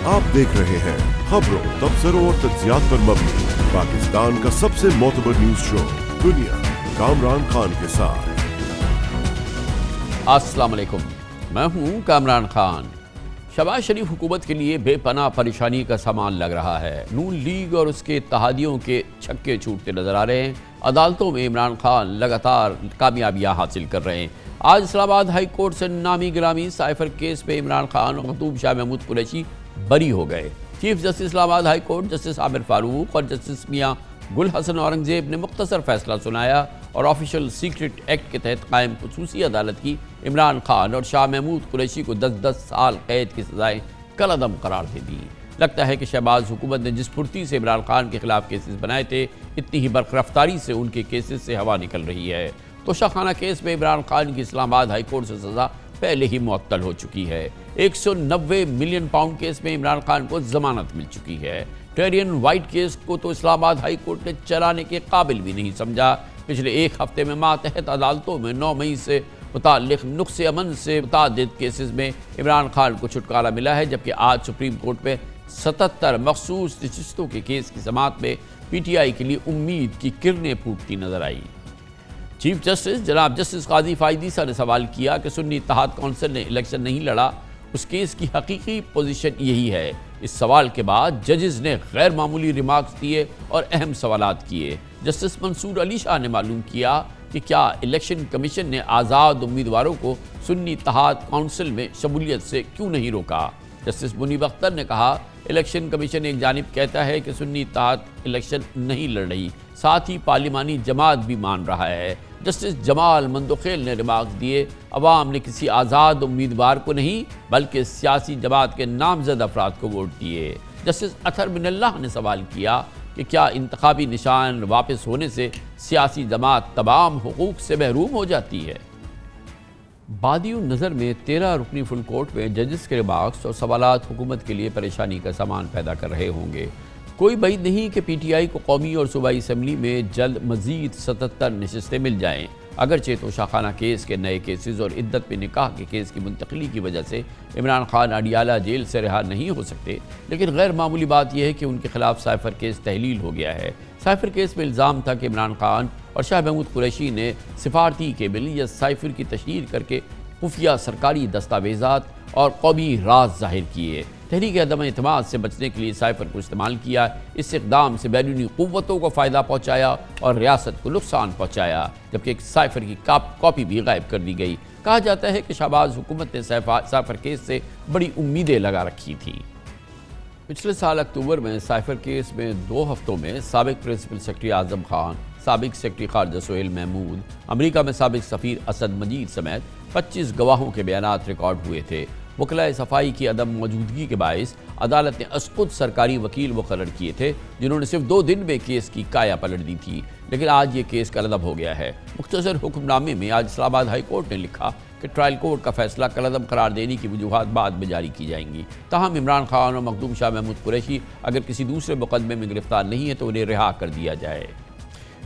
आप देख रहे हैं खबरों, तबसरों और तज्जियात पर मबनी पाकिस्तान का सबसे मोतबर न्यूज शो दुनिया, कामरान खान के साथ। अस्सलाम वालेकुम, मैं हूं कामरान खान। शहबाज शरीफ हुकूमत के लिए बेपनाह परेशानी का सामान लग रहा है। नून लीग और उसके इत्तेहादियों के छक्के छूटते नजर आ रहे हैं। अदालतों में इमरान खान लगातार कामयाबियां हासिल कर रहे हैं। आज इस्लामाबाद हाई कोर्ट से नामी गिरामी साइफर केस पे इमरान खान और खतूब शाह महमूद कुरैशी बरी हो गए। Chief justice Islamabad high court justice Aamir Farooq और जस्टिस मियां गुल हसन औरंगजेब ने मुख्तसर फैसला सुनाया और ऑफिशियल सीक्रेट एक्ट के तहत कायम खुसूसी अदालत की इमरान खान और शाह महमूद कुरैशी को 10-10 साल कैद की सजाएं कलअदम करार दे दी। लगता है कि शहबाज हुकूमत ने जिस फुर्ती से इमरान खान के खिलाफ केसेस बनाए थे, इतनी ही बरखरफ्तारी से उनके केसेस से हवा निकल रही है। तो शाखाना केस में इमरान खान की इस्लामाबाद हाई कोर्ट से सजा पहले ही मुअत्तल हो चुकी है। 190 मिलियन पाउंड केस में इमरान खान को जमानत मिल चुकी है। टेरियन वाइट केस को तो इस्लामाबाद हाई कोर्ट ने चलाने के काबिल भी नहीं समझा। पिछले एक हफ्ते में मातहत अदालतों में 9 मई से मुताल्लिक़ नुक्से अमन से मुतादिद केसेस में इमरान खान को छुटकारा मिला है, जबकि आज सुप्रीम कोर्ट में 77 मखसूस नशिस्तों के केस की समाअत में PTI के लिए उम्मीद की किरणें फूटती नजर आई। चीफ जस्टिस जनाब जस्टिस काजी फायदीसा ने सवाल किया कि सुन्नी इत्तेहाद कौंसिल ने इलेक्शन नहीं लड़ा, उस केस की हकीकी पोजीशन यही है। इस सवाल के बाद जजेस ने गैर मामूली रिमार्क्स दिए और अहम सवालात किए। जस्टिस मंसूर अली शाह ने मालूम किया कि क्या इलेक्शन कमीशन ने आज़ाद उम्मीदवारों को सुन्नी इत्तेहाद कौंसिल में शमूलियत से क्यों नहीं रोका। जस्टिस मुनीब अख्तर ने कहा, इलेक्शन कमीशन एक जानिब कहता है कि सुन्नी इत्तेहाद इलेक्शन नहीं लड़ रही, साथ ही पार्लिमानी जमात भी मान रहा है। जस्टिस जमाल मंदोखेल ने रिमार्क्स दिए, अवाम ने किसी आज़ाद उम्मीदवार को नहीं बल्कि सियासी जमात के नामजद अफराद को वोट दिए। जस्टिस अतर बिनल्लाह ने सवाल किया कि क्या इंतखाबी निशान वापस होने से सियासी जमात तमाम हुकूक से महरूम हो जाती है। बादियों नज़र में 13 रुकनी फुल कोर्ट में जजेस के रिमार्क्स और सवालात हुकूमत के लिए परेशानी का सामान पैदा कर रहे होंगे। कोई बात नहीं कि PTI को कौमी और सूबाई असम्बली में जल्द मजीद 77 नशिस्तें मिल जाएँ। अगरचे तो शाखाना केस के नए केसेस और इद्दत में निकाह के केस की मुंतकली की वजह से इमरान खान अडियाला जेल से रिहा नहीं हो सकते, लेकिन गैर मामूली बात यह है कि उनके खिलाफ साइफर केस तहलील हो गया है। साइफर केस में इल्ज़ाम था कि इमरान खान और शाह महमूद कुरैशी ने सिफारती केबल या साइफर की तशहीर करके खुफिया सरकारी दस्तावेज़ात और कौमी राज जाहिर किए। तहरीक अदम एतमाद से बचने के लिए साइफर को इस्तेमाल किया। इस इक़दाम से बैरूनी क़ुव्वतों को फ़ायदा पहुँचाया और रियासत को नुकसान पहुँचाया, जबकि एक साइफर की कॉपी भी गायब कर दी गई। कहा जाता है कि शहबाज हुकूमत ने साइफर केस से बड़ी उम्मीदें लगा रखी थी। पिछले साल अक्टूबर में साइफर केस में 2 हफ्तों में साबिक प्रिंसिपल सेक्रेटरी आज़म खान, साबिक सेक्रेटरी खारजा सोहेल महमूद, अमेरिका में साबिक सफ़ीर असद मजीद समेत 25 गवाहों के बयानात रिकॉर्ड हुए थे। वकला सफाई की अदम मौजूदगी के बायस अदालत ने असकुद सरकारी वकील मुकर्रर किए थे, जिन्होंने सिर्फ 2 दिन में केस की काया पलट दी थी, लेकिन आज ये केस कलअदम हो गया है। मुख्तसर हुक्मनामे में आज इस्लामाबाद हाई कोर्ट ने लिखा कि ट्रायल कोर्ट का फैसला कलअदम करार देने की वजूहात बाद में जारी की जाएंगी। ताहम इमरान खान और मखदूम शाह महमूद कुरैशी अगर किसी दूसरे मुकदमे में गिरफ्तार नहीं है तो उन्हें रिहा कर दिया जाए।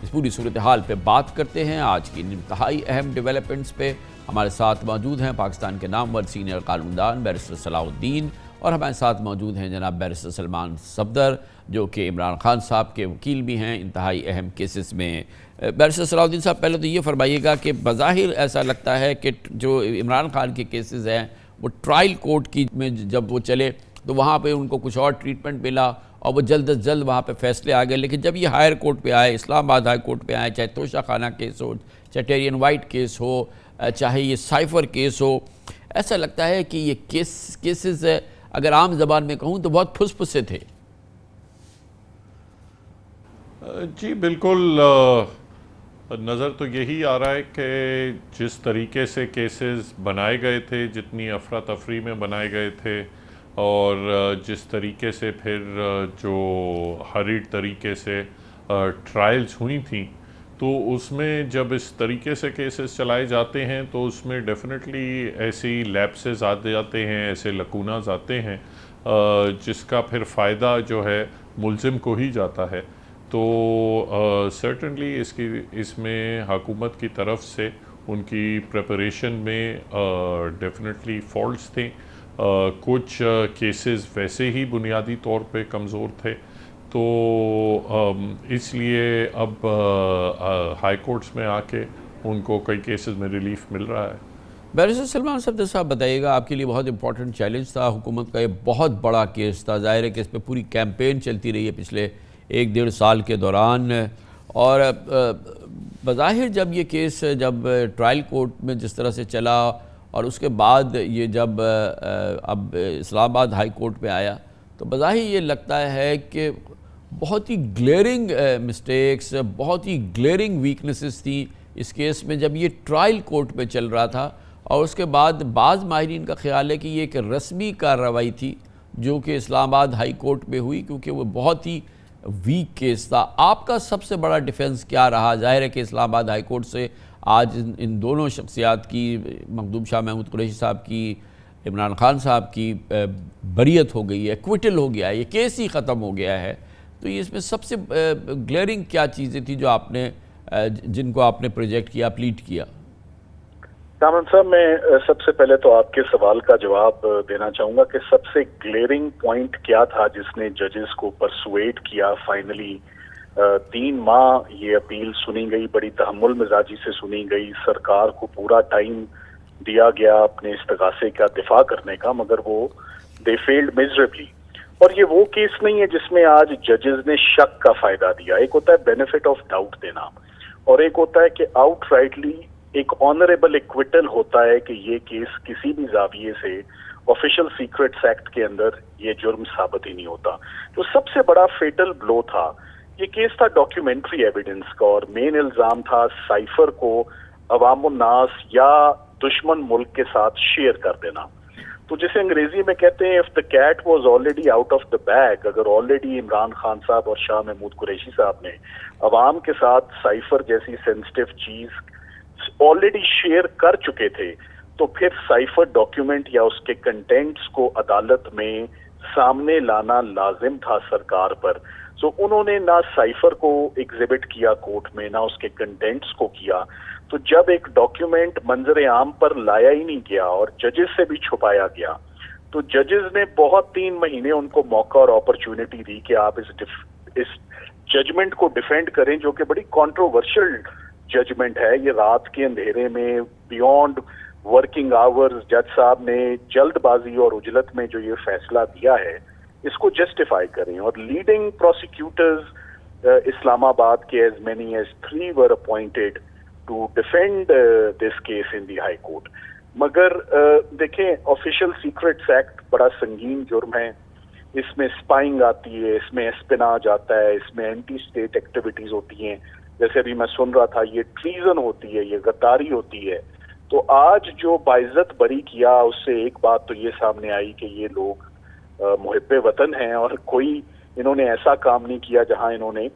इस पूरी सूरत हाल पर बात करते हैं आज की इंतहाई अहम डेवलपमेंट्स पे। हमारे साथ मौजूद हैं पाकिस्तान के नामवर सीनियर कानूनदान बैरिस्टर सलाहुद्दीन और हमारे साथ मौजूद हैं जनाब बैरिस्टर सलमान सफदर, जो कि इमरान खान साहब के वकील भी हैं इंतहाई अहम केसेस में। बैरिस्टर सलाहुद्दीन साहब, पहले तो ये फरमाइएगा कि बज़ाहिर ऐसा लगता है कि जो इमरान खान के केसेस हैं वो ट्रायल कोर्ट की में जब वो चले तो वहाँ पे उनको कुछ और ट्रीटमेंट मिला और वो जल्द अज जल्द वहाँ पे फैसले आ गए, लेकिन जब ये हायर कोर्ट पे आए, इस्लामाबाद हाई कोर्ट पे आए, चाहे तोशा खाना केस हो, चाहे टेरियन वाइट केस हो, चाहे ये साइफर केस हो, ऐसा लगता है कि ये केसेस अगर आम जबान में कहूँ तो बहुत फुसफुसे थे। जी बिल्कुल, नज़र तो यही आ रहा है कि जिस तरीके से केसेस बनाए गए थे, जितनी अफरा तफरी में बनाए गए थे और जिस तरीके से फिर जो हरीड तरीके से ट्रायल्स हुई थी, तो उसमें जब इस तरीके से केसेस चलाए जाते हैं तो उसमें डेफिनेटली ऐसी लैप्सेस आ जाते हैं, ऐसे लकूनाज आते हैं जिसका फिर फ़ायदा जो है मुल्ज़िम को ही जाता है। तो सर्टनली इसमें हुकूमत की तरफ से उनकी प्रिपरेशन में डेफिनेटली फॉल्ट्स थे। कुछ केसेस वैसे ही बुनियादी तौर पे कमज़ोर थे, तो इसलिए अब हाई कोर्ट्स में आके उनको कई केसेस में रिलीफ मिल रहा है। बैरिस्टर सलमान सफदर साहब, बताइएगा, आपके लिए बहुत इंपॉर्टेंट चैलेंज था, हुकूमत का ये बहुत बड़ा केस था, ज़ाहिर है कि इस पर पूरी कैंपेन चलती रही है पिछले 1-1.5 साल के दौरान, और बज़ाहिर जब ये केस जब ट्रायल कोर्ट में जिस तरह से चला और उसके बाद ये जब अब इस्लामाबाद हाई कोर्ट में आया, तो बज़ाहिर ये लगता है कि बहुत ही ग्लेयरिंग मिस्टेक्स, बहुत ही ग्लेयरिंग वीकनेसेस थी इस केस में जब ये ट्रायल कोर्ट में चल रहा था। और उसके बाद बाज़ माहिरीन का ख्याल है कि ये एक रस्मी कार्रवाई थी जो कि इस्लामाबाद हाई कोर्ट में हुई, क्योंकि वो बहुत ही वीक केस था। आपका सबसे बड़ा डिफेंस क्या रहा? जाहिर है कि इस्लामाबाद हाई कोर्ट से आज इन दोनों शख्सियात की, मखदूम शाह महमूद कुरैशी साहब की, इमरान खान साहब की बरीयत हो गई है, एक्विटल हो गया है, ये केस ही ख़त्म हो गया है। तो ये इसमें सबसे ग्लेयरिंग क्या चीज़ें थी जो आपने जिनको आपने प्रोजेक्ट किया, प्लीट किया? कामरान साहब, मैं सबसे पहले तो आपके सवाल का जवाब देना चाहूँगा कि सबसे ग्लेयरिंग पॉइंट क्या था जिसने जजेस को परसुएट किया। फाइनली 3 माह ये अपील सुनी गई, बड़ी तहम्मुल मिजाजी से सुनी गई, सरकार को पूरा टाइम दिया गया अपने इस्तगासे का दिफा करने का, मगर वो दे फेल्ड मिजरेबली। और ये वो केस नहीं है जिसमें आज जजेस ने शक का फायदा दिया। एक होता है बेनिफिट ऑफ डाउट देना, और एक होता है कि आउटराइटली एक ऑनरेबल इक्विटल होता है कि ये केस किसी भी जाविये से ऑफिशियल सीक्रेट्स एक्ट के अंदर ये जुर्म साबित ही नहीं होता। तो सबसे बड़ा फेटल ब्लो था, ये केस था डॉक्यूमेंट्री एविडेंस का, और मेन इल्जाम था साइफर को अवामुन्नास या दुश्मन मुल्क के साथ शेयर कर देना। तो जैसे अंग्रेजी में कहते हैं, if the cat was already out of the bag, अगर ऑलरेडी इमरान खान साहब और शाह महमूद कुरैशी साहब ने अवाम के साथ साइफर जैसी सेंसिटिव चीज ऑलरेडी शेयर कर चुके थे, तो फिर साइफर डॉक्यूमेंट या उसके कंटेंट्स को अदालत में सामने लाना लाजिम था सरकार पर। सो उन्होंने ना साइफर को एग्जिबिट किया कोर्ट में, ना उसके कंटेंट्स को किया। तो जब एक डॉक्यूमेंट मंजर आम पर लाया ही नहीं गया और जजेस से भी छुपाया गया, तो जजेस ने बहुत 3 महीने उनको मौका और अपॉर्चुनिटी दी कि आप इस जजमेंट को डिफेंड करें, जो कि बड़ी कंट्रोवर्शियल जजमेंट है। ये रात के अंधेरे में बियॉन्ड वर्किंग आवर्स जज साहब ने जल्दबाजी और उजलत में जो ये फैसला दिया है, इसको जस्टिफाई करें। और लीडिंग प्रोसिक्यूटर्स इस्लामाबाद के as many as 3 were appointed to defend this case in the high court. मगर देखें, ऑफिशियल सीक्रेट्स एक्ट बड़ा संगीन जुर्म है, इसमें स्पाइंग आती है, इसमें एस्पिनाज आता है, इसमें एंटी स्टेट एक्टिविटीज होती हैं, जैसे अभी मैं सुन रहा था ये ट्रीजन होती है, ये गद्दारी होती है। तो आज जो बाइज्जत बरी किया, उससे एक बात तो ये सामने आई कि ये लोग मुहिब्बे वतन हैं और कोई इन्होंने ऐसा काम नहीं किया जहां इन्होंने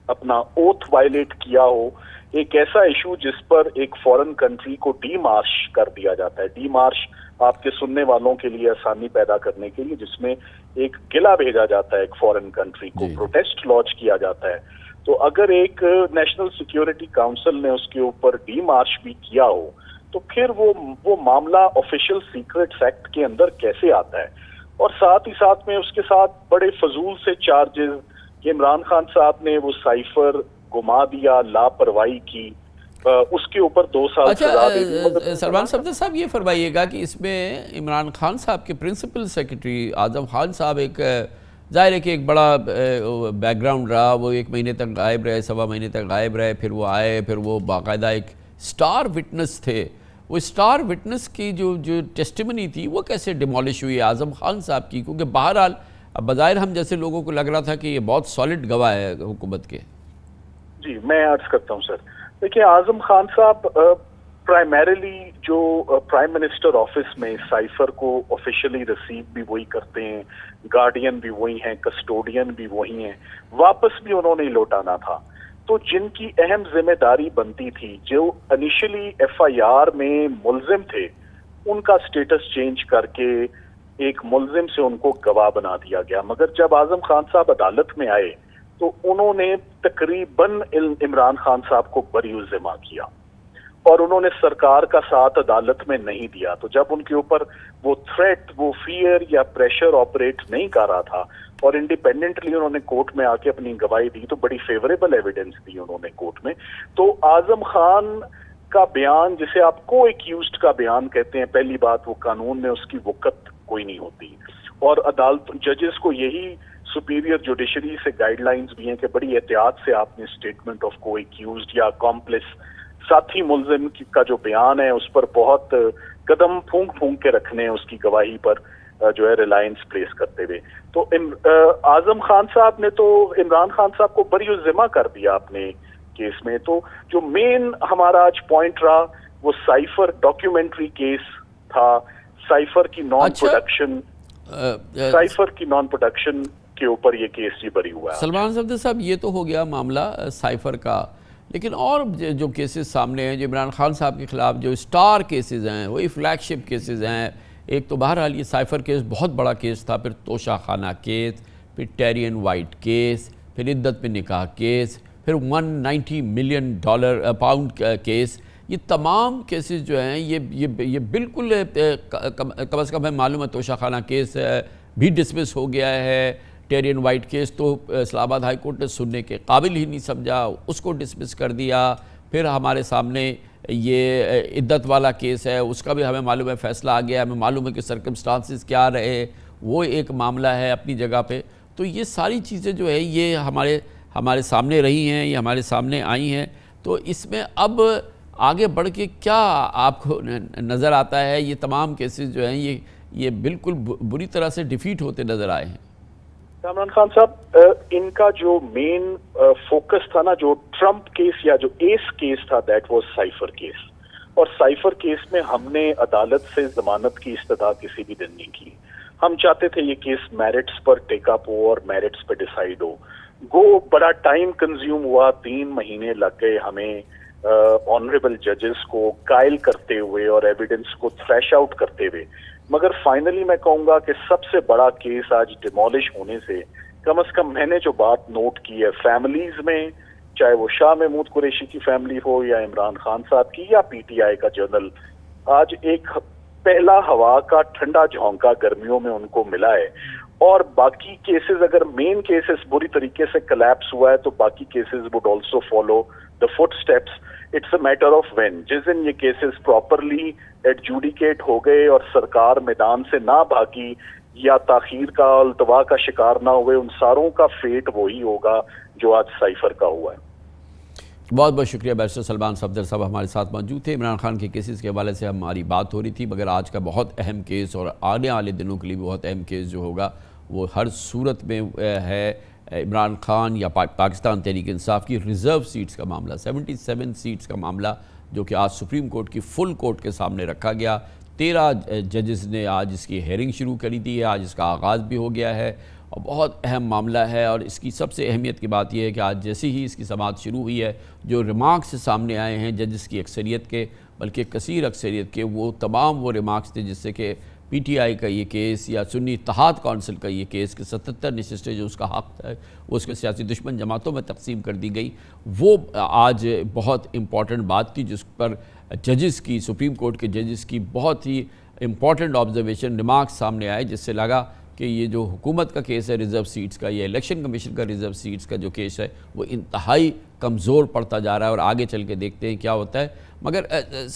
अपना ओथ वायलेट किया हो। एक ऐसा इशू जिस पर एक फॉरेन कंट्री को डीमार्श कर दिया जाता है। डीमार्श आपके सुनने वालों के लिए आसानी पैदा करने के लिए, जिसमें एक गिला भेजा जाता है एक फॉरेन कंट्री को, प्रोटेस्ट लॉन्च किया जाता है। तो अगर एक नेशनल सिक्योरिटी काउंसिल ने उसके ऊपर डीमार्श भी किया हो, तो फिर वो मामला ऑफिशियल सीक्रेट्स एक्ट के अंदर कैसे आता है? और साथ ही साथ में उसके साथ बड़े फजूल से चार्जेस कि इमरान खान साहब ने वो साइफर घुमा दिया, लापरवाही की, उसके ऊपर 2 साल सजा दे दी। सलमान सफदर साहब, ये फरमाइएगा कि इसमें इमरान खान साहब के प्रिंसिपल सेक्रेटरी आजम खान साहब, एक जाहिर है कि एक बड़ा बैकग्राउंड रहा, वो 1 महीने तक गायब रहे, 1.25 महीने तक गायब रहे, फिर वो आए, फिर वो बाकायदा एक स्टार विटनेस थे। वो स्टार विटनेस की जो टेस्टिमनी थी वो कैसे डिमोलिश हुई आजम खान साहब की? क्योंकि बहरहाल बज़ाहिर हम जैसे लोगों को लग रहा था कि ये बहुत सॉलिड गवाह है हुकूमत के। जी, मैं अर्ज करता हूँ सर। देखिए, आजम खान साहब प्राइमरीली जो प्राइम मिनिस्टर ऑफिस में साइफर को ऑफिशियली रिसीव भी वही करते हैं, गार्डियन भी वही हैं, कस्टोडियन भी वही हैं, वापस भी उन्होंने लौटाना था। तो जिनकी अहम जिम्मेदारी बनती थी, जो इनिशियली FIR में मुल्जिम थे, उनका स्टेटस चेंज करके एक मुल्जिम से उनको गवाह बना दिया गया। मगर जब आजम खान साहब अदालत में आए तो उन्होंने तकरीबन इमरान खान साहब को बरी-उज़्ज़िमा किया। और उन्होंने सरकार का साथ अदालत में नहीं दिया। तो जब उनके ऊपर वो थ्रेट, वो फियर या प्रेशर ऑपरेट नहीं कर रहा था और इंडिपेंडेंटली उन्होंने कोर्ट में आके अपनी गवाही दी, तो बड़ी फेवरेबल एविडेंस दी उन्होंने कोर्ट में। तो आजम खान का बयान, जिसे आप को एक्यूज्ड का बयान कहते हैं, पहली बात वो कानून में उसकी वक़्त कोई नहीं होती, और अदालत जजेस को यही सुपीरियर जुडिशरी से गाइडलाइंस भी हैं कि बड़ी एहतियात से आपने स्टेटमेंट ऑफ को एक्यूज्ड या अकॉम्प्लिस, साथी मुल्जिम का जो बयान है उस पर बहुत कदम फूंक फूंक के रखने हैं उसकी गवाही पर, जो है रिलायंस प्लेस करते हुए। तो आजम खान साहब ने तो इमरान खान साहब को बरी जिम्मा कर दिया अपने केस में। तो जो मेन हमारा आज पॉइंट रहा वो साइफर डॉक्यूमेंट्री केस था, साइफर की नॉन प्रोडक्शन, साइफर की नॉन प्रोडक्शन के ऊपर ये केस जी बरी हुआ है। सलमान सफदर साहब, ये तो हो गया मामला साइफर का, लेकिन और जो केसेस सामने हैं, जो इमरान खान साहब के खिलाफ जो स्टार केसेस हैं, वही फ्लैगशिप केसेस हैं। एक तो बहरहाल ये साइफर केस बहुत बड़ा केस था, फिर तोशा खाना केस, फिर टेरियन वाइट केस, फिर इद्दत में निकाह केस, फिर $190 मिलियन पाउंड केस। ये तमाम केसेस जो हैं ये बिल्कुल कम से कम है मालूम है तोशा खाना केस भी डिसमिस हो गया है। टेरियन वाइट केस तो इस्लामाबाद हाई कोर्ट ने सुनने के काबिल ही नहीं समझा, उसको डिसमिस कर दिया। फिर हमारे सामने ये इद्दत वाला केस है, उसका भी हमें मालूम है फैसला आ गया, हमें मालूम है कि सर्कमस्टांसिस क्या रहे, वो एक मामला है अपनी जगह पे। तो ये सारी चीज़ें जो है ये हमारे सामने रही हैं, ये हमारे सामने आई हैं। तो इसमें अब आगे बढ़ के क्या आपको नज़र आता है? ये तमाम केसेस जो हैं ये बिल्कुल बुरी तरह से डिफीट होते नज़र आए हैं। कामरान खान साहब, इनका जो मेन फोकस था ना, जो ट्रंप केस या जो एस केस था, दैट वाज साइफर केस। और साइफर केस में हमने अदालत से जमानत की इस्तदा किसी भी दिन नहीं की। हम चाहते थे ये केस मेरिट्स पर टेकअप हो और मेरिट्स पर डिसाइड हो। बड़ा टाइम कंज्यूम हुआ, 3 महीने लग गए हमें ऑनरेबल जजेस को कायल करते हुए और एविडेंस को थ्रैश आउट करते हुए। मगर फाइनली मैं कहूंगा कि सबसे बड़ा केस आज डिमोलिश होने से कम मैंने जो बात नोट की है, फैमिलीज में, चाहे वो शाह महमूद कुरैशी की फैमिली हो या इमरान खान साहब की या पीटीआई का जर्नल, आज एक पहला हवा का ठंडा झोंका गर्मियों में उनको मिला है। और बाकी केसेस, अगर मेन केसेस बुरी तरीके से कलैप्स हुआ है तो बाकी cases would also follow the footsteps. It's a matter of when. जिस दिन ये केसेस प्रॉपरली एडजुडिकेट हो गए और सरकार मैदान से ना भागी या ताखीर का अल्तवा का शिकार ना हुए, उन सारों का फेट वही होगा जो आज साइफर का हुआ है। बहुत बहुत शुक्रिया। बैरिस्टर सलमान सफदर साहब हमारे साथ मौजूद थे। इमरान खान के केसेस के हवाले से हमारी बात हो रही थी, मगर आज का बहुत अहम केस और आने वाले दिनों के लिए बहुत अहम केस जो होगा वो हर सूरत में है इमरान खान या पाकिस्तान तहरीक इंसाफ की रिज़र्व सीट्स का मामला, 77 सीट्स का मामला, जो कि आज सुप्रीम कोर्ट की फुल कोर्ट के सामने रखा गया। 13 जजेस ने आज इसकी हेयरिंग शुरू करी दी है, आज इसका आगाज़ भी हो गया है और बहुत अहम मामला है। और इसकी सबसे अहमियत की बात यह है कि आज जैसे ही इसकी समाअत शुरू हुई है, जो रिमार्क्स सामने आए हैं जजेस की अक्सरियत के, बल्कि कसीर अक्सरियत के, वो तमाम वो रिमार्क्स थे जिससे कि पीटीआई का ये केस या सुन्नी इत्तेहाद काउंसिल का ये केस कि 77 नशिस्तें जो उसका हक़ है वो उसके सियासी दुश्मन जमातों में तकसीम कर दी गई, वो आज बहुत इम्पॉर्टेंट बात थी जिस पर जजेस की, सुप्रीम कोर्ट के जजेस की बहुत ही इम्पॉर्टेंट ऑब्जर्वेशन रिमार्क्स सामने आए, जिससे लगा कि ये जो हुकूमत का केस है रिज़र्व सीट्स का, ये इलेक्शन कमीशन का रिज़र्व सीट्स का जो केस है वो इंतहाई कमज़ोर पड़ता जा रहा है और आगे चल के देखते हैं क्या होता है। मगर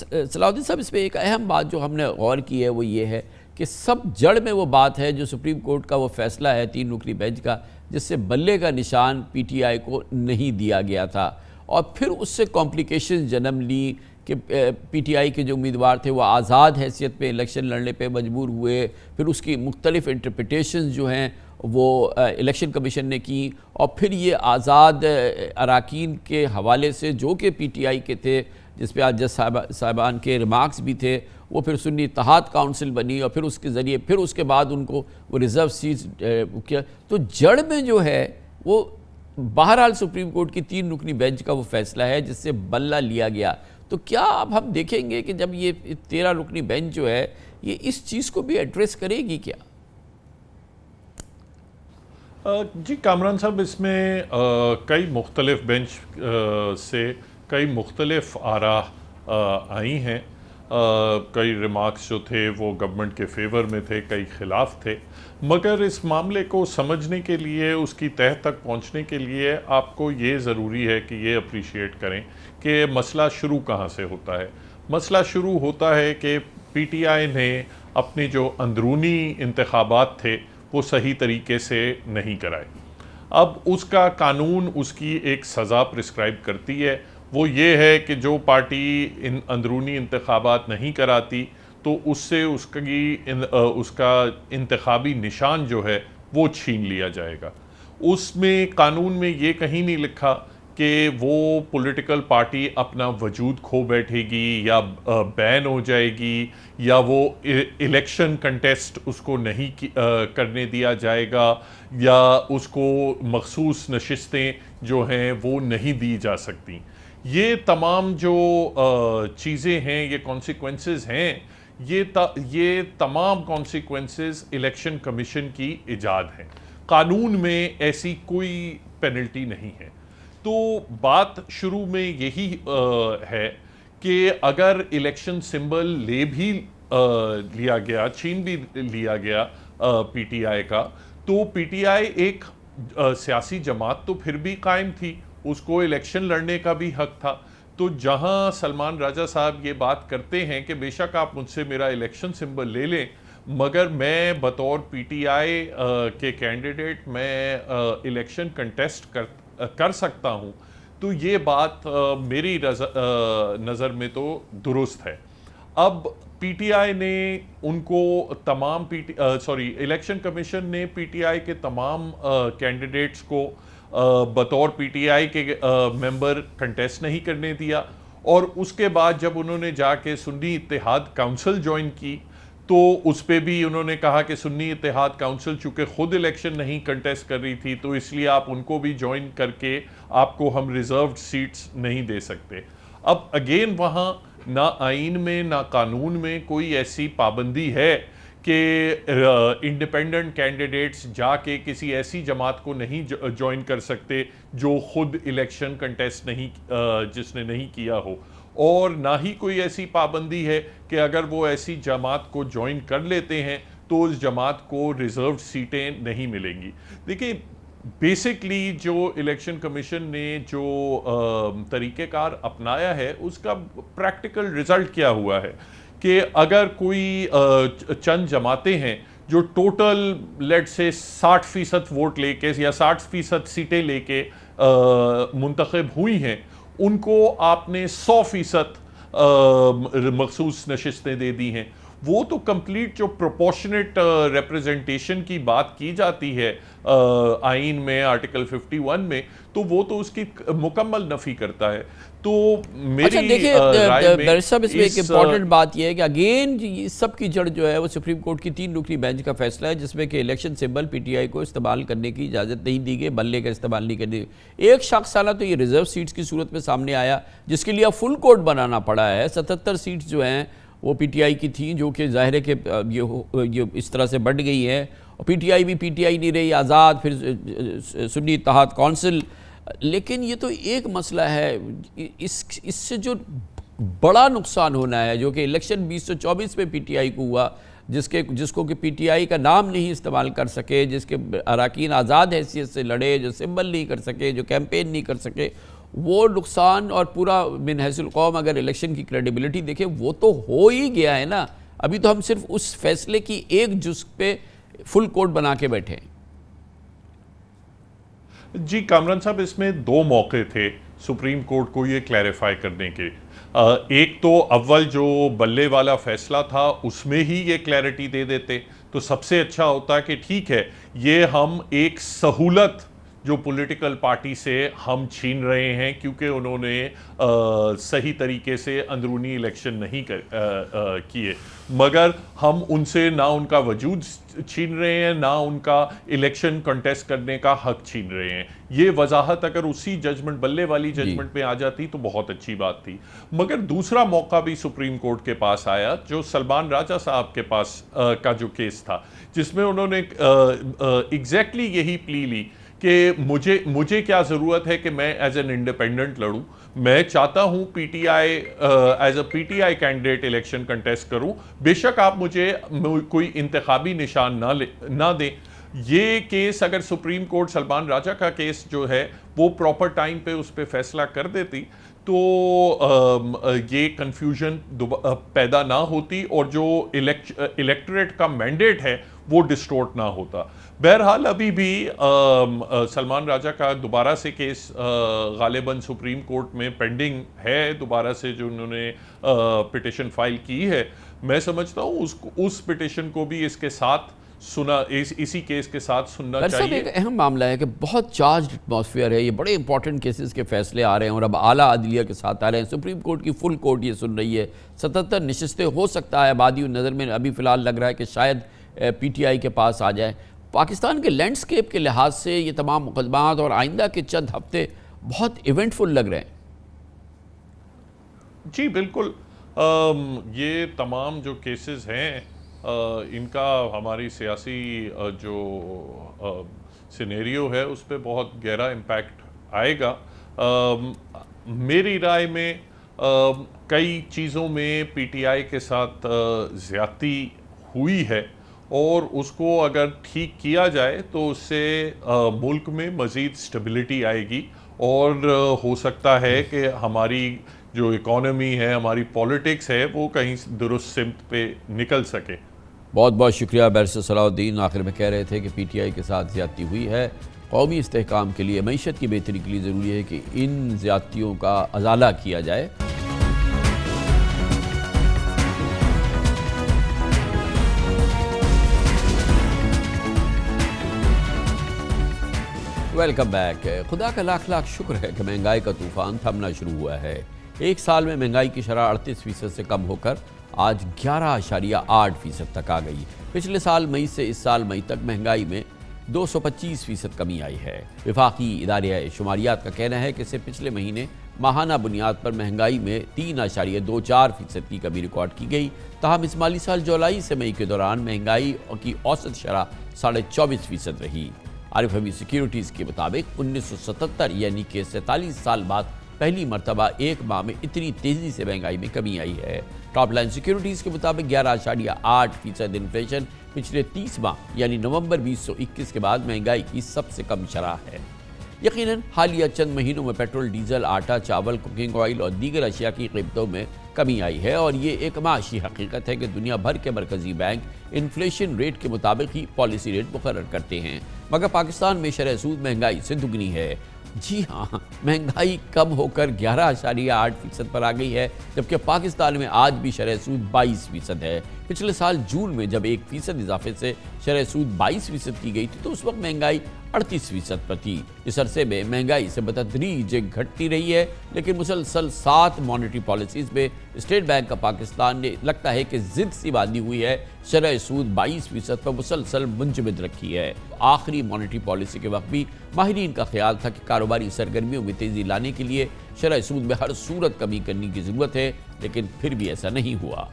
सलाउद्दीन साहब, इस पर एक अहम बात जो हमने गौर की है वो ये है कि सब जड़ में वो बात है जो सुप्रीम कोर्ट का वो फैसला है 3 रुकनी बेंच का, जिससे बल्ले का निशान पीटीआई को नहीं दिया गया था और फिर उससे कॉम्प्लिकेशन जन्म ली कि पीटीआई के जो उम्मीदवार थे वो आज़ाद हैसियत पे इलेक्शन लड़ने पे मजबूर हुए। फिर उसकी मुख्तलिफ इंटरप्रिटेशन जो हैं वो इलेक्शन कमीशन ने की और फिर ये आज़ाद अराकीन के हवाले से जो कि पीटीआई के थे, जिस पे आज जज साहिबान के रिमार्क्स भी थे, वो फिर सुन्नी इत्तेहाद काउंसिल बनी और फिर उसके ज़रिए फिर उसके बाद उनको वो रिज़र्व सीट्स किया। तो जड़ में जो है वो बहरहाल सुप्रीम कोर्ट की 3 रुकनी बेंच का वो फैसला है जिससे बल्ला लिया गया। तो क्या अब हम देखेंगे कि जब ये 13 रुकनी बेंच जो है ये इस चीज़ को भी एड्रेस करेगी क्या? जी कामरान साहब, इसमें कई मुख्तलिफ बेंच से कई मुख्तलिफ आरा आई हैं। कई रिमार्क्स जो थे वो गवर्नमेंट के फेवर में थे, कई खिलाफ थे, मगर इस मामले को समझने के लिए, उसकी तह तक पहुंचने के लिए आपको ये ज़रूरी है कि ये अप्रिशिएट करें कि मसला शुरू कहाँ से होता है। मसला शुरू होता है कि पीटीआई ने अपने जो अंदरूनी इंतखाबात थे वो सही तरीके से नहीं कराए। अब उसका कानून उसकी एक सज़ा प्रिस्क्राइब करती है, वो ये है कि जो पार्टी इन अंदरूनी इंतखाबात नहीं कराती तो उससे उसका इंतखाबी निशान जो है वो छीन लिया जाएगा। उसमें कानून में ये कहीं नहीं लिखा कि वो पॉलिटिकल पार्टी अपना वजूद खो बैठेगी या बैन हो जाएगी या वो इलेक्शन कंटेस्ट उसको नहीं करने दिया जाएगा या उसको मखसूस नशिस्तें जो हैं वो नहीं दी जा सकती। ये तमाम जो चीज़ें हैं, ये कॉन्सिक्वेंसेस हैं, ये तमाम कॉन्सिक्वेंसेस इलेक्शन कमीशन की इजाद हैं। कानून में ऐसी कोई पेनल्टी नहीं है। तो बात शुरू में यही है कि अगर इलेक्शन सिंबल लिया गया, छीन भी लिया गया पीटीआई का, तो पीटीआई एक सियासी जमात तो फिर भी कायम थी, उसको इलेक्शन लड़ने का भी हक था। तो जहां सलमान राजा साहब ये बात करते हैं कि बेशक आप मुझसे मेरा इलेक्शन सिंबल ले लें, मगर मैं बतौर पीटीआई के कैंडिडेट मैं इलेक्शन कंटेस्ट कर सकता हूं, तो ये बात मेरी नज़र में तो दुरुस्त है। अब पीटीआई ने उनको तमाम इलेक्शन कमीशन ने पीटीआई के तमाम कैंडिडेट्स को बतौर पीटीआई के मेंबर कंटेस्ट नहीं करने दिया, और उसके बाद जब उन्होंने जाके सुन्नी इत्तेहाद काउंसिल ज्वाइन की तो उस पर भी उन्होंने कहा कि सुन्नी इत्तेहाद काउंसिल चूँकि खुद इलेक्शन नहीं कंटेस्ट कर रही थी तो इसलिए आप उनको भी ज्वाइन करके आपको हम रिजर्व्ड सीट्स नहीं दे सकते। अब अगेन वहाँ ना आइन में ना कानून में कोई ऐसी पाबंदी है कि इंडिपेंडेंट कैंडिडेट्स जाके किसी ऐसी जमात को नहीं ज्वाइन कर सकते जो खुद इलेक्शन कंटेस्ट जिसने नहीं किया हो, और ना ही कोई ऐसी पाबंदी है कि अगर वो ऐसी जमात को ज्वाइन कर लेते हैं तो उस जमात को रिजर्व्ड सीटें नहीं मिलेंगी। देखिए, बेसिकली जो इलेक्शन कमीशन ने जो तरीक़ेकार अपनाया है उसका प्रैक्टिकल रिजल्ट क्या हुआ है कि अगर कोई चंद जमातें हैं जो टोटल लेट से 60% वोट लेके या 60% सीटें लेके मुंतखब हुई हैं, उनको आपने 100% मखसूस नशिस्तें दे दी हैं। वो तो कंप्लीट जो प्रोपोर्शनेट रिप्रेजेंटेशन की बात की जाती है आइन में आर्टिकल 51 में, तो वो तो उसकी मुकम्मल नफी करता है। तो मेरी देखिए बैरिस्टर साहब, इसमें एक इम्पॉर्टेंट बात यह है कि अगेन इस सब की जड़ जो है वो सुप्रीम कोर्ट की 3 रुकनी बेंच का फैसला है, जिसमें कि इलेक्शन सिंबल पीटीआई को इस्तेमाल करने की इजाज़त नहीं दी गई, बल्ले का इस्तेमाल नहीं करने दी। एक शाखसाना तो ये रिजर्व सीट्स की सूरत में सामने आया, जिसके लिए फुल कोर्ट बनाना पड़ा है। 77 सीट्स जो हैं वो पीटीआई की थी, जो कि ज़ाहिर है कि ये इस तरह से बढ़ गई है, और पीटीआई भी पीटीआई नहीं रही, आज़ाद, फिर सुन्नी इत्तेहाद काउंसिल। लेकिन ये तो एक मसला है, इससे जो बड़ा नुकसान होना है, जो कि इलेक्शन 2024 में पीटीआई को हुआ, जिसको कि पीटीआई का नाम नहीं इस्तेमाल कर सके, जिसके अराकीन आज़ाद हैसियत से लड़े, जो सिंबल नहीं कर सके, जो कैंपेन नहीं कर सके, वो नुकसान और पूरा मिन हैसिल कौम अगर इलेक्शन की क्रेडिबिलिटी देखे वो तो हो ही गया है ना। अभी तो हम सिर्फ उस फैसले की एक जुज़ पे फुल कोर्ट बना के बैठे हैं। जी कामरान साहब, इसमें 2 मौके थे सुप्रीम कोर्ट को ये क्लैरिफाई करने के। एक तो अव्वल जो बल्ले वाला फैसला था उसमें ही ये क्लैरिटी दे देते तो सबसे अच्छा होता कि ठीक है, ये हम एक सहूलत जो पॉलिटिकल पार्टी से हम छीन रहे हैं क्योंकि उन्होंने सही तरीके से अंदरूनी इलेक्शन नहीं किए, मगर हम उनसे ना उनका वजूद छीन रहे हैं ना उनका इलेक्शन कंटेस्ट करने का हक छीन रहे हैं। ये वजाहत अगर उसी जजमेंट, बल्ले वाली जजमेंट पे आ जाती तो बहुत अच्छी बात थी। मगर दूसरा मौका भी सुप्रीम कोर्ट के पास आया, जो सलमान राजा साहब के पास का जो केस था, जिसमें उन्होंने एग्जैक्टली यही प्ली ली कि मुझे क्या ज़रूरत है कि मैं एज एन इंडिपेंडेंट लड़ूं। मैं चाहता हूं PTI as a PTI candidate election contest करूं। बेशक आप मुझे कोई इंतखाबी निशान ना दें। ये केस अगर सुप्रीम कोर्ट सलमान राजा का केस जो है वो प्रॉपर टाइम पे उस पर फैसला कर देती तो ये कंफ्यूजन पैदा ना होती और जो इलेक्टोरेट का मैंडेट है वो डिस्टोर्ट ना होता। बहरहाल अभी भी सलमान राजा का दोबारा से केस गालिबन सुप्रीम कोर्ट में पेंडिंग है, दोबारा से जो उन्होंने पिटिशन फाइल की है। मैं समझता हूँ उस पिटिशन को भी इसके साथ इसी केस के साथ सुनना चाहिए। एक अहम मामला है कि बहुत चार्ज्ड एटमॉस्फेयर है, ये बड़े इंपॉर्टेंट केसेस के फैसले आ रहे हैं और अब आला अदलिया के साथ आ रहे हैं। सुप्रीम कोर्ट की फुल कोर्ट ये सुन रही है, 77 नशिस्तें हो सकता है आबादी नज़र में अभी फ़िलहाल लग रहा है कि शायद पीटीआई के पास आ जाए। पाकिस्तान के लैंडस्केप के लिहाज से ये तमाम मुकदमात और आइंदा के चंद हफ्ते बहुत इवेंटफुल लग रहे हैं। जी बिल्कुल, ये तमाम जो केसेस हैं इनका हमारी सियासी जो सिनेरियो है उस पर बहुत गहरा इम्पैक्ट आएगा। मेरी राय में कई चीज़ों में पीटीआई के साथ ज़्यादती हुई है और उसको अगर ठीक किया जाए तो उससे मुल्क में मज़ीद स्टेबिलिटी आएगी और हो सकता है कि हमारी जो इकॉनमी है, हमारी पॉलिटिक्स है, वो कहीं दुरुस्त सिमत पे निकल सके। बहुत बहुत शुक्रिया बैरिस्टर सलाहुद्दीन। आखिर में कह रहे थे कि पीटीआई के साथ ज़्यादती हुई है, कौमी इस्तेहकाम के लिए, मईशत की बेहतरी के लिए ज़रूरी है कि इन ज़्यादतियों का अजाला किया जाए। Welcome back. खुदा का लाख लाख शुक्र है कि महंगाई का तूफ़ान थमना शुरू हुआ है। एक साल में महंगाई की शरह 38% से कम होकर आज 11.8% तक आ गई। पिछले साल मई से इस साल मई तक महंगाई में 225% कमी आई है। वफाकी इदारे शुमारियात का कहना है कि इससे पिछले महीने माहाना बुनियाद पर महंगाई में 3.24% की कमी रिकॉर्ड की गई। ताहम इस माली साल जुलाई से मई के दौरान महंगाई की औसत शरह 24.5% रही। आरिफ हमीद सिक्योरिटीज़ के मुताबिक 1977 यानी कि 47 साल बाद पहली मरतबा एक माह में इतनी तेज़ी से महंगाई में कमी आई है। टॉप लाइन सिक्योरिटीज़ के मुताबिक 11.8% इन्फ्लेशन पिछले 30 माह यानी नवंबर 2021 के बाद महंगाई की सबसे कम शरह है। यकीनन हालिया चंद महीनों में पेट्रोल, डीजल, आटा, चावल, कुकिंग ऑयल और दीगर अशिया की कीमतों में कमी आई है और ये एक माशी हकीकत है कि दुनिया भर के मरकजी बैंक इन्फ्लेशन रेट के मुताबिक ही पॉलिसी रेट मुकर्रर करते हैं, मगर पाकिस्तान में शरह सूद महंगाई से दुगनी है। जी हाँ, महंगाई कम होकर 11.8% पर आ गई है, जबकि पाकिस्तान में आज भी शरह सूद 22% है। पिछले साल जून में जब 1% इजाफे से शरह सूद 22% की गई थी तो उस वक्त महंगाई 38% पर थी। इस अरसे में महंगाई से बतदरीज घटती रही है, लेकिन मुसलसल 7 मॉनेटरी पॉलिसीज़ में स्टेट बैंक ऑफ पाकिस्तान ने लगता है कि जिद सी बांधी हुई है, शरह सूद 22% पर मुसलसल मुंजमद रखी है। आखिरी मॉनेटरी पॉलिसी के वक्त भी माहिरीन का ख्याल था कि कारोबारी सरगर्मियों में तेज़ी लाने के लिए शरह सूद में हर सूरत कमी करने की ज़रूरत है, लेकिन फिर भी ऐसा नहीं हुआ।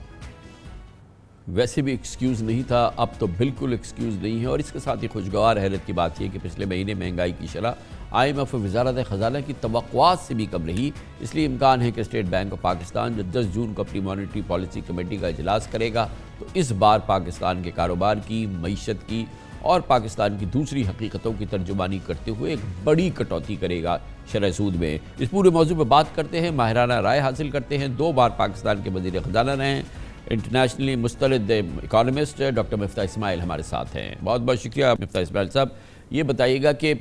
वैसे भी एक्सक्यूज़ नहीं था, अब तो बिल्कुल एक्सक्यूज़ नहीं है। और इसके साथ ही खुशगवार हैरत की बात यह कि पिछले महीने महंगाई की शरह IMF और वज़ारत ख़ज़ाना की तवक्कुआत से भी कम रही। इसलिए इम्कान है कि स्टेट बैंक ऑफ पाकिस्तान जो 10 जून को अपनी मॉनेटरी पॉलिसी कमेटी का इजलास करेगा तो इस बार पाकिस्तान के कारोबार की, मईशत की और पाकिस्तान की दूसरी हकीकतों की तर्जुमानी करते हुए एक बड़ी कटौती करेगा शरह सूद में। इस पूरे मौजू पर बात करते हैं, माहिराना राय हासिल करते हैं। 2 बार पाकिस्तान के वज़ीर ख़ज़ाना रहे हैं, इंटरनेशनली मुस्तरद इकॉनमिस्ट डॉक्टर मिफ्ता इस्माइल हमारे साथ हैं। बहुत बहुत शुक्रिया मिफ्ता इस्माइल साहब। ये बताइएगा कि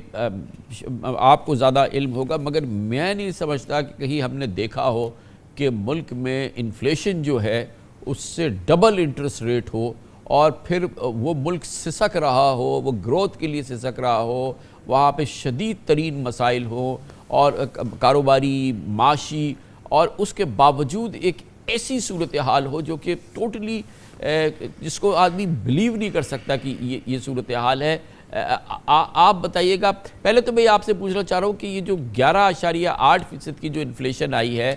आपको ज़्यादा इल्म होगा, मगर मैं नहीं समझता कि कहीं हमने देखा हो कि मुल्क में इन्फ्लेशन जो है उससे डबल इंटरेस्ट रेट हो और फिर वो मुल्क सिसक रहा हो, वो ग्रोथ के लिए सिसक रहा हो, वहाँ पे शदीद तरीन मसाइल हो और कारोबारी, माशी, और उसके बावजूद एक ऐसी सूरत हाल हो जो कि टोटली जिसको आदमी बिलीव नहीं कर सकता कि ये सूरत हाल है। आप बताइएगा। पहले तो मैं आपसे पूछना चाह रहा हूँ कि ये जो 11.8% की जो इन्फ्लेशन आई है,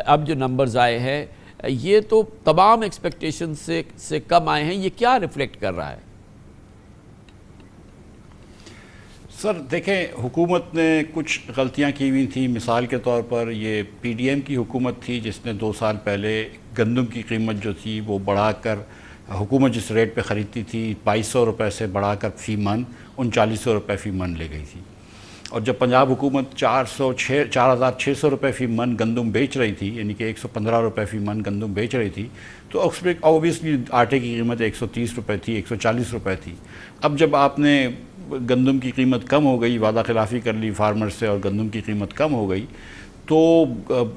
अब जो नंबर्स आए हैं, ये तो तमाम एक्सपेक्टेशन से कम आए हैं। ये क्या रिफ्लेक्ट कर रहा है? सर देखें, हुकूमत ने कुछ गलतियां की हुई थी। मिसाल के तौर पर ये पीडीएम की हुकूमत थी जिसने 2 साल पहले गंदम की कीमत जो थी वो बढ़ाकर, हुकूमत जिस रेट पे ख़रीदती थी 2200 रुपये से बढ़ाकर फ़ी मन 3900 रुपये फ़ी मन ले गई थी। और जब पंजाब हुकूमत 4,600 रुपये फ़ी मन गंदम बेच रही थी, यानी कि 115 रुपये फ़ी मन गंदम बेच रही थी, तो उसमें ऑब्वियसली आटे की कीमत 130 रुपये थी, 140 रुपये थी। अब जब आपने गंदम की कीमत कम हो गई, वादा खिलाफ़ी कर ली फार्मर से और गंदम की कीमत कम हो गई, तो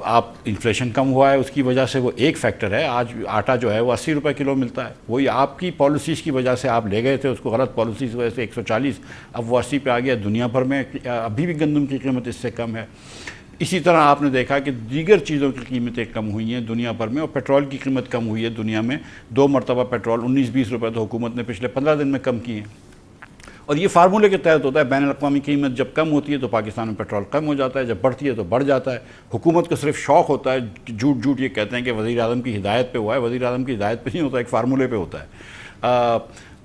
आप इन्फ्लेशन कम हुआ है, उसकी वजह से वो एक फैक्टर है। आज आटा जो है वो 80 रुपये किलो मिलता है, वही आपकी पॉलिसीज़ की वजह से आप ले गए थे उसको, गलत पॉलिसीज़ की वजह से 140, अब वो 80 पे आ गया। दुनिया भर में अभी भी गंदम की कीमत इससे कम है। इसी तरह आपने देखा कि दीगर चीज़ों की कीमतें कम हुई हैं दुनिया भर में, और पेट्रोल की कीमत कम हुई है दुनिया में। 2 मरतबा पेट्रोल 19-20 रुपये तो हुकूमत ने पिछले 15 दिन में कम किए हैं। और ये फार्मूले के तहत होता है। बैन अल-अक़वामी कीमत जब कम होती है तो पाकिस्तान में पेट्रोल कम हो जाता है, जब बढ़ती है तो बढ़ जाता है। हुकूमत को सिर्फ शौक़ होता है, झूठ ये कहते हैं कि वज़ीर आज़म की हिदायत पे हुआ है, वज़ीर आज़म की हिदायत पे नहीं होता, एक फार्मूले पे होता है।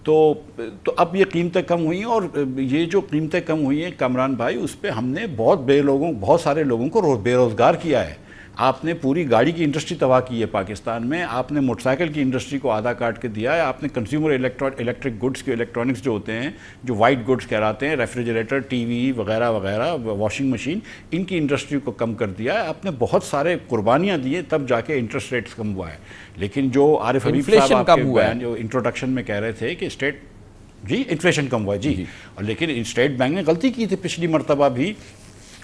तो अब ये कीमतें कम हुई हैं, और ये जो कीमतें कम हुई हैं कामरान भाई, उस पर हमने बहुत सारे लोगों को बेरोज़गार किया है। आपने पूरी गाड़ी की इंडस्ट्री तबाह की है पाकिस्तान में, आपने मोटरसाइकिल की इंडस्ट्री को आधा काट के दिया है, आपने कंज्यूमर इलेक्ट्रिक गुड्स के इलेक्ट्रॉनिक्स जो होते हैं, जो वाइट गुड्स कहलाते हैं, रेफ्रिजरेटर, टीवी वगैरह वगैरह, वॉशिंग मशीन, इनकी इंडस्ट्री को कम कर दिया है। आपने बहुत सारे कुर्बानियाँ दी हैं, तब जाके इंटरेस्ट रेट्स कम हुआ है। लेकिन जो आरिफ हबीब साहब आपके बयान जो इंट्रोडक्शन में कह रहे थे कि इन्फ्लेशन कम हुआ है जी, और लेकिन स्टेट बैंक ने गलती की थी पिछली मरतबा भी,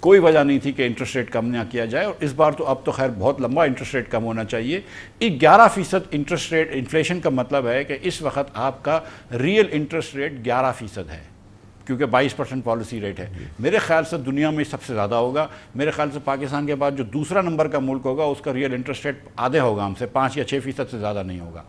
कोई वजह नहीं थी कि इंटरेस्ट रेट कम ना किया जाए, और इस बार तो अब तो खैर बहुत लंबा इंटरेस्ट रेट कम होना चाहिए। 11% इंटरेस्ट रेट इन्फ्लेशन का मतलब है कि इस वक्त आपका रियल इंटरेस्ट रेट 11% है, क्योंकि 22% पॉलिसी रेट है। मेरे ख्याल से दुनिया में सबसे ज़्यादा होगा। मेरे ख्याल से पाकिस्तान के बाद जो दूसरा नंबर का मुल्क होगा उसका रियल इंटरेस्ट रेट आधे होगा हमसे, 5 या 6% से ज़्यादा नहीं होगा।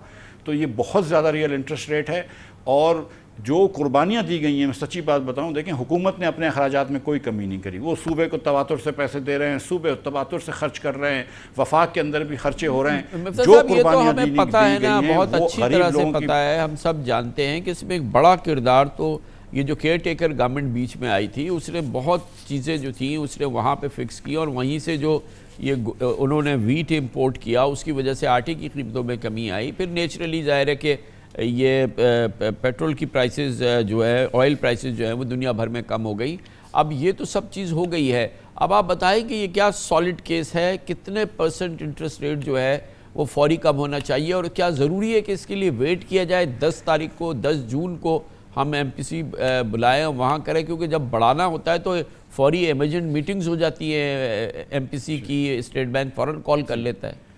तो ये बहुत ज़्यादा रियल इंटरेस्ट रेट है। और जो कुर्बानियाँ दी गई हैं, मैं सच्ची बात बताऊं, देखें हुकूमत ने अपने अखराजात में कोई कमी नहीं करी। वो सूबे को तवातुर से पैसे दे रहे हैं, सूबे तवातुर से खर्च कर रहे हैं, वफाक के अंदर भी खर्चे हो रहे हैं। जो कुर्बानियाँ दी गई हैं बहुत अच्छी तरह से पता है, हम सब जानते हैं कि इसमें एक बड़ा किरदार तो ये जो केयर टेकर गवर्नमेंट बीच में आई थी, उसने बहुत चीज़ें जो थी उसने वहाँ पे फिक्स की, और वहीं से जो ये उन्होंने वीट इम्पोर्ट किया उसकी वजह से आटे की कीमतों में कमी आई। फिर नेचुरली ज़ाहिर है कि ये पेट्रोल की प्राइसेस जो है, ऑयल प्राइसेस जो है वो दुनिया भर में कम हो गई। अब ये तो सब चीज़ हो गई है। अब आप बताएं कि ये क्या सॉलिड केस है, कितने % इंटरेस्ट रेट जो है वो फौरी कम होना चाहिए, और क्या ज़रूरी है कि इसके लिए वेट किया जाए 10 तारीख को, 10 जून को हम MPC बुलाएं और वहाँ करें, क्योंकि जब बढ़ाना होता है तो फौरी इमरजेंट मीटिंग्स हो जाती है MPC की, स्टेट बैंक फ़ौरन कॉल कर लेता है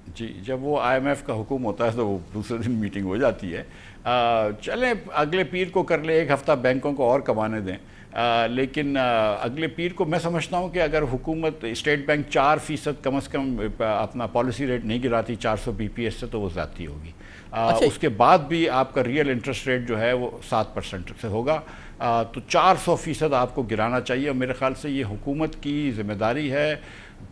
जी। जब वो IMF का हुक्म होता है तो वो दूसरे दिन मीटिंग हो जाती है। चलें अगले पीर को कर ले, 1 हफ़्ता बैंकों को और कमाने दें। लेकिन अगले पीर को मैं समझता हूँ कि अगर हुकूमत, स्टेट बैंक 4% कम से कम अपना पॉलिसी रेट नहीं गिराती 400 BPS से, तो वो ज़्यादती होगी। अच्छा। उसके बाद भी आपका रियल इंटरेस्ट रेट जो है वो 7% से होगा। तो 400% आपको गिराना चाहिए, और मेरे ख्याल से ये हुकूमत की ज़िम्मेदारी है,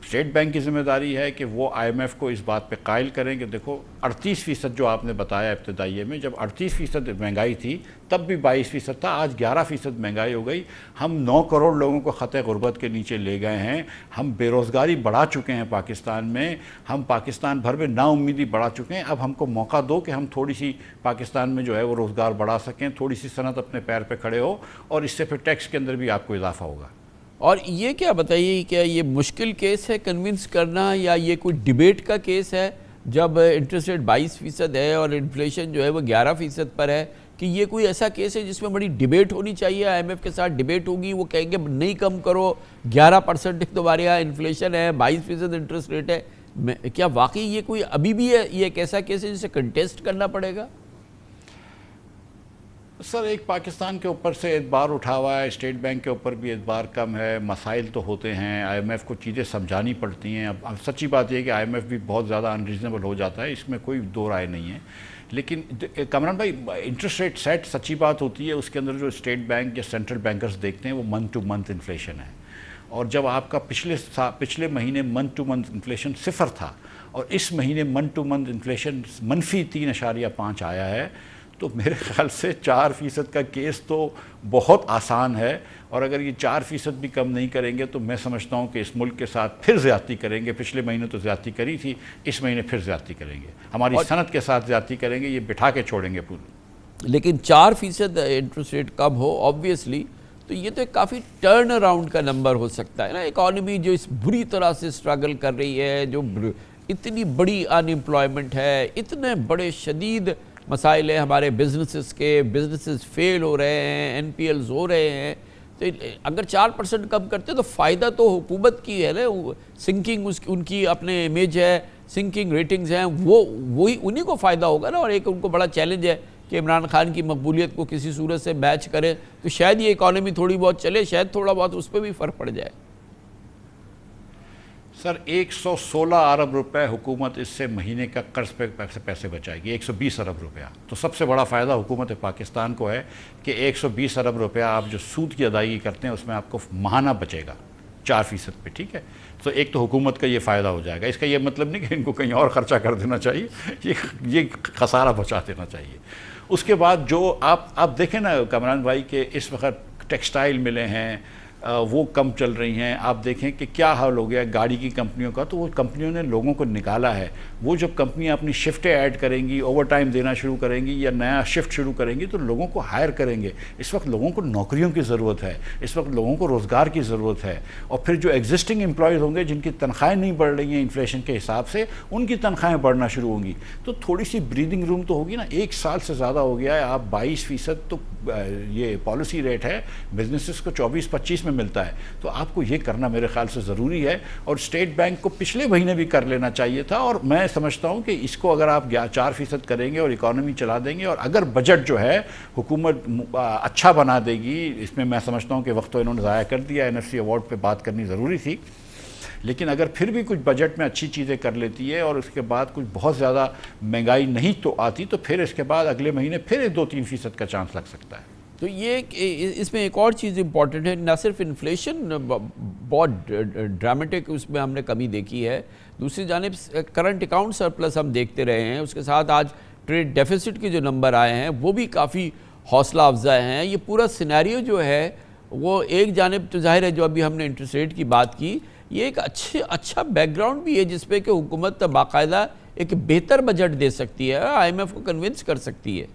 स्टेट बैंक की ज़िम्मेदारी है कि वो IMF को इस बात पे कायल करें कि देखो 38% जो आपने बताया इब्तदाइये में, जब 38% महंगाई थी तब भी 22% था, आज 11% महंगाई हो गई। हम 9 करोड़ लोगों को ख़तरे गुर्बत के नीचे ले गए हैं, हम बेरोज़गारी बढ़ा चुके हैं पाकिस्तान में, हम पाकिस्तान भर में नाउम्मीदी बढ़ा चुके हैं। अब हमको मौका दो कि हम थोड़ी सी पाकिस्तान में जो है वो रोज़गार बढ़ा सकें, थोड़ी सी सनत अपने पैर पर खड़े हो, और इससे फिर टैक्स के अंदर भी आपको इजाफा होगा। और ये क्या बताइए, क्या ये मुश्किल केस है कन्विंस करना, या ये कोई डिबेट का केस है जब इंटरेस्ट रेट 22% है और इन्फ्लेशन जो है वो 11% पर है, कि ये कोई ऐसा केस है जिसमें बड़ी डिबेट होनी चाहिए, IMF के साथ डिबेट होगी, वो कहेंगे नहीं कम करो, 11% तुम्हारे यहाँ इन्फ्लेशन है, 22% इंटरेस्ट रेट है, क्या वाकई ये कोई अभी भी है, ये एक ऐसा केस है जिसे कंटेस्ट करना पड़ेगा? सर, एक पाकिस्तान के ऊपर से एतबार उठा हुआ है, स्टेट बैंक के ऊपर भी एतबार कम है, मसाइल तो होते हैं, IMF को चीज़ें समझानी पड़ती हैं। अब सच्ची बात यह है कि IMF भी बहुत ज़्यादा अनरीजनेबल हो जाता है, इसमें कोई दो राय नहीं है। लेकिन कामरान भाई, इंटरेस्ट रेट सेट सच्ची बात होती है, उसके अंदर जो स्टेट बैंक या सेंट्रल बैंकर्स देखते हैं वो मंथ टू मंथ इन्फ्लेशन है। और जब आपका पिछले महीने मंथ टू मंथ इन्फ्लेशन 0 था, और इस महीने मंथ टू मंथ इन्फ्लेशन -3.5 आया है, तो मेरे ख्याल से 4% का केस तो बहुत आसान है, और अगर ये 4% भी कम नहीं करेंगे तो मैं समझता हूँ कि इस मुल्क के साथ फिर ज़्यादती करेंगे। पिछले महीने तो ज़्यादती करी थी, इस महीने फिर ज़्यादती करेंगे, हमारी सनत के साथ ज़्यादती करेंगे, ये बिठा के छोड़ेंगे पूरी। लेकिन 4% इंटरेस्ट रेट कम हो ऑब्वियसली तो ये तो एक काफ़ी टर्न अराउंड का नंबर हो सकता है ना। इकॉनमी जो इस बुरी तरह से स्ट्रगल कर रही है, जो इतनी बड़ी अनएम्प्लॉयमेंट है, इतने बड़े शदीद मसाइल हैं हमारे बिजनेसेस के, बिजनेसेस फेल हो रहे हैं, एनपीएल्स हो रहे हैं, तो अगर 4% कम करते तो फ़ायदा तो हुकूमत की है ना। सिंकिंग उनकी अपने इमेज है, सिंकिंग रेटिंग्स हैं, वही उन्हीं को फ़ायदा होगा ना। और एक उनको बड़ा चैलेंज है कि इमरान खान की मकबूलियत को किसी सूरत से मैच करें तो शायद ये इकॉनमी थोड़ी बहुत चले, शायद थोड़ा बहुत उस पर भी फ़र्क पड़ जाए। सर 116 अरब रुपए हुकूमत इससे महीने का कर्ज पे पैसे बचाएगी, 120 अरब रुपया। तो सबसे बड़ा फ़ायदा हुकूमत पाकिस्तान को है कि 120 अरब रुपया आप जो सूद की अदायगी करते हैं उसमें आपको माहाना बचेगा 4% पे, ठीक है। तो एक तो हुकूमत का ये फ़ायदा हो जाएगा। इसका ये मतलब नहीं कि इनको कहीं और ख़र्चा कर देना चाहिए, ये खसारा बचा देना चाहिए। उसके बाद जो आप देखें ना कामरान भाई के इस वक्त टेक्सटाइल मिलें हैं वो कम चल रही हैं। आप देखें कि क्या हाल हो गया गाड़ी की कंपनियों का, तो वो कंपनियों ने लोगों को निकाला है। वो जब कंपनियां अपनी शिफ्टें ऐड करेंगी, ओवर टाइम देना शुरू करेंगी या नया शिफ्ट शुरू करेंगी तो लोगों को हायर करेंगे। इस वक्त लोगों को नौकरियों की ज़रूरत है, इस वक्त लोगों को रोज़गार की ज़रूरत है। और फिर जो एग्जिस्टिंग एम्प्लॉयज़ होंगे जिनकी तनख्वाहें नहीं बढ़ रही हैं इन्फ्लेशन के हिसाब से, उनकी तनख्वाहें बढ़ना शुरू होंगी। तो थोड़ी सी ब्रीदिंग रूम तो होगी ना। 1 साल से ज़्यादा हो गया है, आप 22% तो ये पॉलिसी रेट है, बिजनेसेस को 24-25 में मिलता है। तो आपको ये करना मेरे ख्याल से ज़रूरी है। और स्टेट बैंक को पिछले महीने भी कर लेना चाहिए था। और मैं समझता हूँ कि इसको अगर आप 4% करेंगे और इकॉनमी चला देंगे, और अगर बजट जो है हुकूमत अच्छा बना देगी, इसमें मैं समझता हूँ कि वक्त तो इन्होंने ज़ाया कर दिया। NFC अवार्ड पर बात करनी ज़रूरी थी, लेकिन अगर फिर भी कुछ बजट में अच्छी चीज़ें कर लेती है और उसके बाद कुछ बहुत ज़्यादा महंगाई नहीं तो आती, तो फिर इसके बाद अगले महीने फिर 2-3% का चांस लग सकता है। तो ये इसमें एक और चीज़ इम्पॉर्टेंट है, ना सिर्फ इन्फ्लेशन बहुत ड्रामेटिक उसमें हमने कमी देखी है, दूसरी जानिब करंट अकाउंट सरप्लस हम देखते रहे हैं, उसके साथ आज ट्रेड डेफिसिट के जो नंबर आए हैं वो भी काफ़ी हौसला अफजा हैं। ये पूरा सिनेरियो जो है वो एक जानिब तो जाहिर है जो अभी हमने इंटरेस्ट रेट की बात की, ये एक अच्छा बैकग्राउंड भी है जिसपे कि हुकूमत बाकायदा एक बेहतर बजट दे सकती है, IMF को कन्विंस कर सकती है।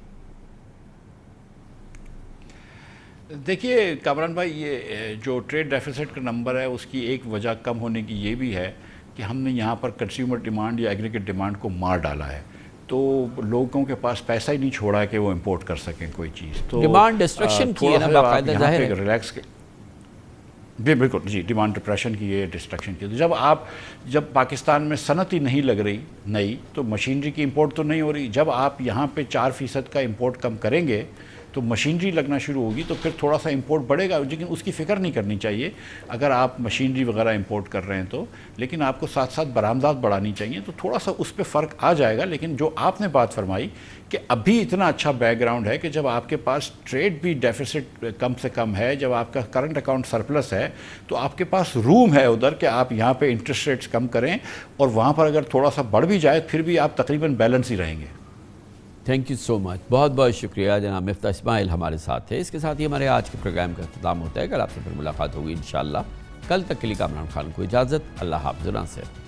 देखिए कामरान भाई, ये जो ट्रेड डेफिसिट का नंबर है उसकी एक वजह कम होने की ये भी है कि हमने यहाँ पर कंज्यूमर डिमांड या एग्रीगेट डिमांड को मार डाला है। तो लोगों के पास पैसा ही नहीं छोड़ा है कि वो इंपोर्ट कर सकें कोई चीज़। तो डिमांड डिस्ट्रक्शन की है ना बाकायदा, जाहिर है रिलैक्स के बिल्कुल जी, डिमांड डिप्रेशन की है, डिस्ट्रक्शन की। तो जब पाकिस्तान में सनत ही नहीं लग रही नई, तो मशीनरी की इंपोर्ट तो नहीं हो रही। जब आप यहाँ पे 4% का इंपोर्ट कम करेंगे तो मशीनरी लगना शुरू होगी, तो फिर थोड़ा सा इंपोर्ट बढ़ेगा। लेकिन उसकी फ़िक्र नहीं करनी चाहिए अगर आप मशीनरी वगैरह इंपोर्ट कर रहे हैं तो, लेकिन आपको साथ साथ बरामदात बढ़ानी चाहिए, तो थोड़ा सा उस पर फ़र्क आ जाएगा। लेकिन जो आपने बात फरमाई कि अभी इतना अच्छा बैकग्राउंड है कि जब आपके पास ट्रेड भी डेफिसिट कम से कम है, जब आपका करंट अकाउंट सरप्लस है, तो आपके पास रूम है उधर कि आप यहाँ पे इंटरेस्ट रेट्स कम करें, और वहाँ पर अगर थोड़ा सा बढ़ भी जाए फिर भी आप तकरीबन बैलेंस ही रहेंगे। थैंक यू सो मच, बहुत बहुत शुक्रिया। जनाब मिफ्ता इस्माइल हमारे साथ थे। इसके साथ ही हमारे आज के प्रोग्राम का अख्ताम होता है। कल आपसे फिर मुलाकात होगी इंशाअल्लाह। कल तक के लिए कामरान खान को इजाज़त। अल्लाह हाफ़िज़।